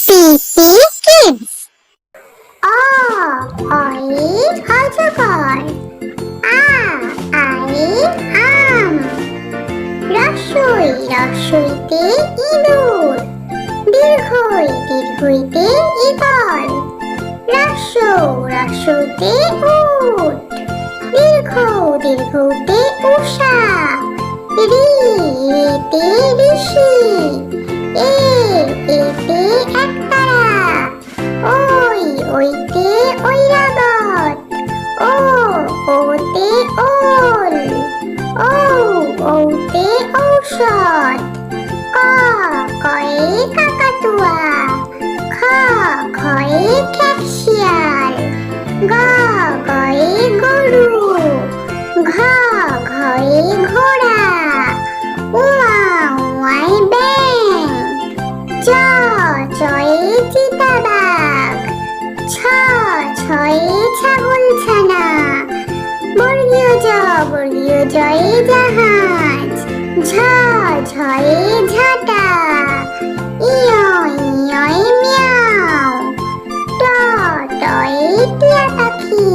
পিপি kids. অজগর। আম। রসইতে ইঁদুর। দীর্ঘইতে eagle. রসৌতে উট। দীর্ঘউতে উষা। রিতে ঋষি। এতে একতারা। ওইতে ঐরাবত। ওতে ওল। ঔতে ঔষধ। কয়ে কাকাতুয়া। খয়ে খেপশিয়াল। গয়ে গরু। ঘয়ে ঘোড়া। উয়াই ব্যাঙ। চয়ে চিতাবাঘ। ছয়ে ছাগলছানা। বর্গীয় জয়ে জাহাজ। ঝয়ে ঝাঁটা। ইয়য় মিয়াও। টয়ে টিয়া পাখি।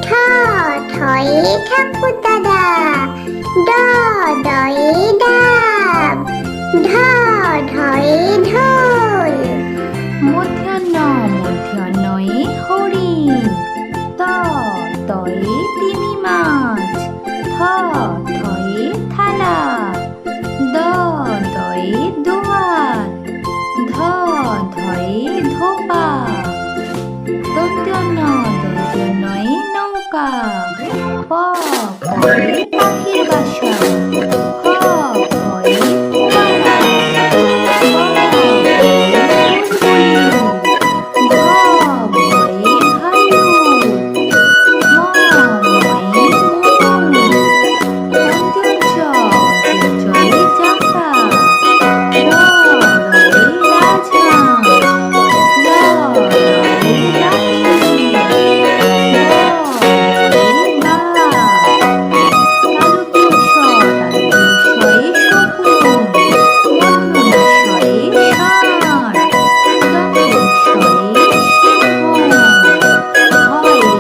ঠয়ে ঠাকুর দাদা। ডয়ে ডাব। ঢয়ে ঢোল। মূর্ধন্যয়ে হরিণ। তয়ে তিমি মাছ। থয়ে থালা। দয়ে দোয়াত। ধয়ে ধোপা। দন্ত্যনয়ে নৌকা। পয়ে পাখির বাসা। ফয়ে ফোয়ারা। ভয়ে ভালুক। জয়ে চাকা। রয়ে রাজহাঁস। রয়ে রাখি। বাঘ। তালব্যস্বয়ে শকুন। মূর্ধন্যয়ে ষাঁড়। দন্তস্বয়ে সিংহ।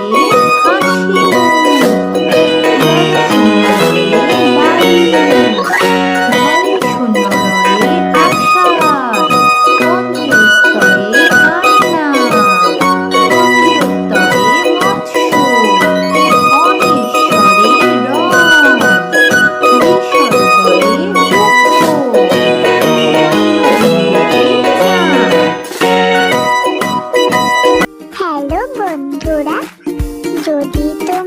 হয়ে হাসি। শূন্যরয়ে আষাঢ়। অন্ত্যস্তয়ে কান্না। অন্ত্যয়ে মৎস্য। অনিশ্বরে রং। বিসর্গয়ে দুঃখ। হ্যালো বন্ধুরা, যদি তোমরা